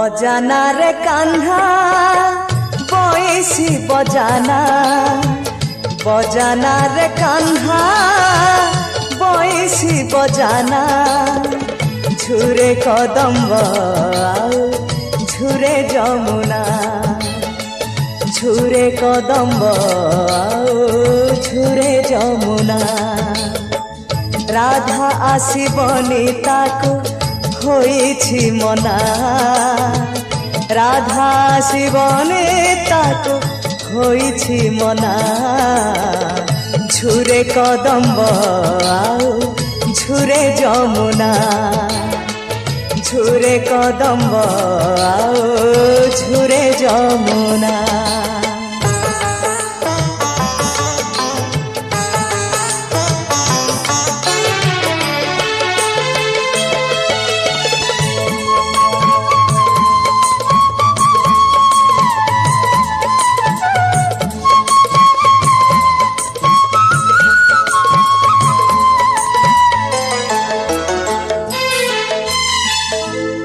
बजाना रे कान्हा बयसी बजाना बजाना रे कान्हा बयसी बजाना झुरे कदम्ब झुरे जमुना झुरे कदम्ब झुरे जमुना राधा आसीबनी ताकू होइछि मना राधा आसीबनी ताकू होइछि मना झुरे कदम्ब झुरे जमुना झुरे कदम्ब झुरे जमुना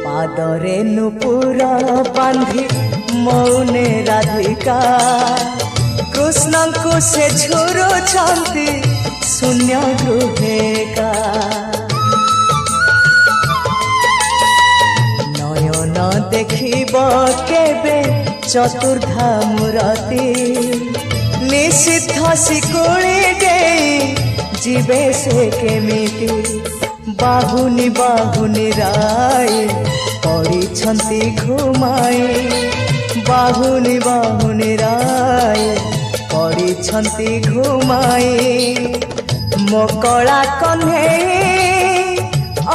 पादरे नुपुर बांधी मौने राधिका कृष्ण को से झुरो छांती शून्य गृहेका नयन देखिब केबे चतुर्धा मूर्ति निषिद्ध शिकुड़ी देई जीवे से केमिति बाहुनी बाहुनी राय पड़ी घुमाई बाहुनी बाहुनी राय पड़ी घुमाई मकड़ा कन्हे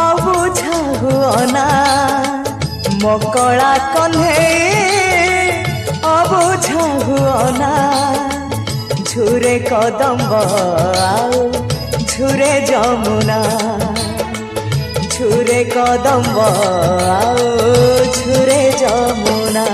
अबुझा हुअना मकड़ा कन्हे अबुझा हुअना झुरे कदम्ब झुरे जमुना झुरे कदम्ब झुरे जमुना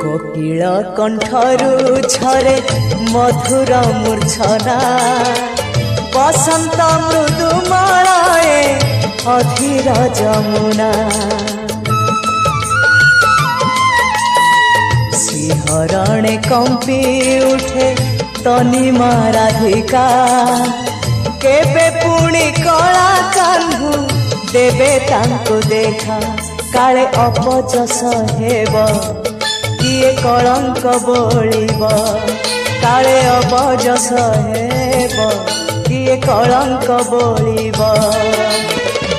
कोकिल कंठरू झरे मधुर मूर्छना बसंत मृदुमलये अधीर जमुना सिंहरणे कंपी उठे तनिमा राधिका केबे पुणी कला कान्हू देवे तांको देखा काले अपजस हेब किए कलंक बोलिब काले अपजस हेब किए कलंक बोलिब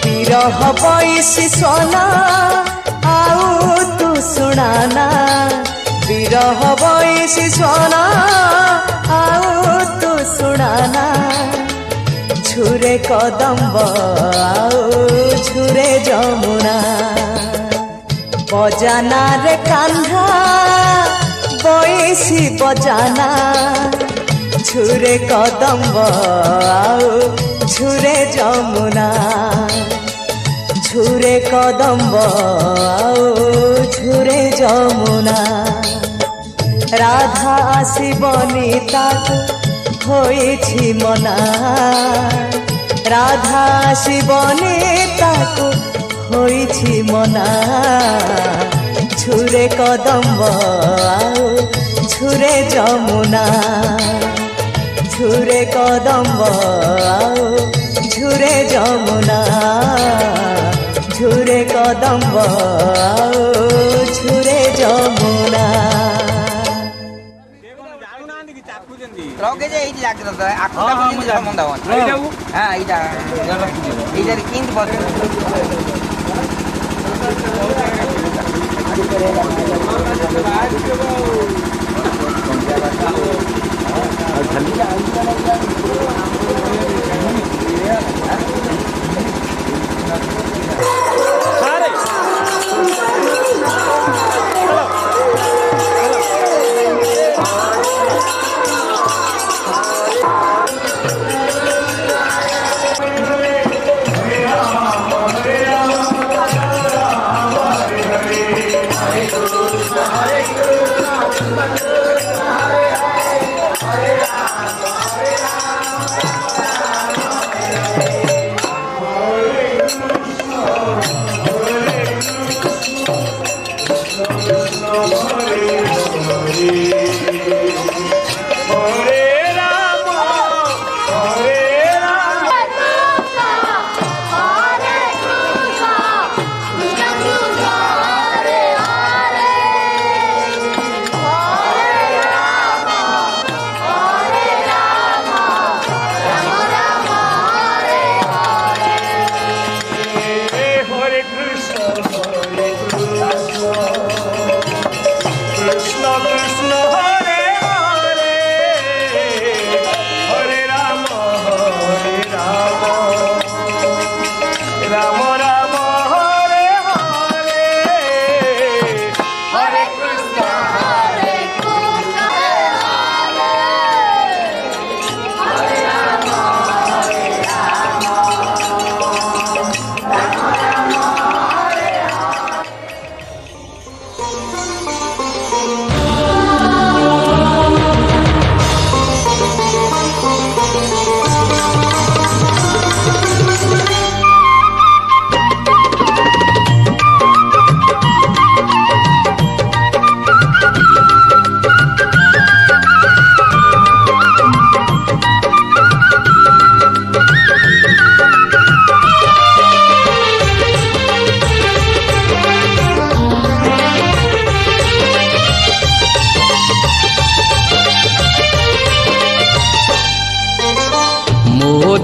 विरह बैसी सोना आउ तू सुनाना विरह बैसी सोना आउ तू सुनाना झुरे कदम्ब झुरे जमुना बजाना रे कान्हा बयसी बजाना झुरे कदम्ब झुरे जमुना झुरे कदम्ब झुरे जमुना राधा आसीबनी ताकू होइछि मना राधा आसीबनी ताकू होइछि मना झुरे कदम्ब झुरे जमुना झुरे कदम्ब झुरे जमुना झुरे कदम्ब झुरे जमुना रोके जे इति लागत त आखुटा पनि सम्बन्ध हो हां इटा इटा किन बस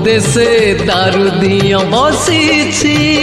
ଦେଶେ ଦାରୁ ଦିଅ ବସିଛି।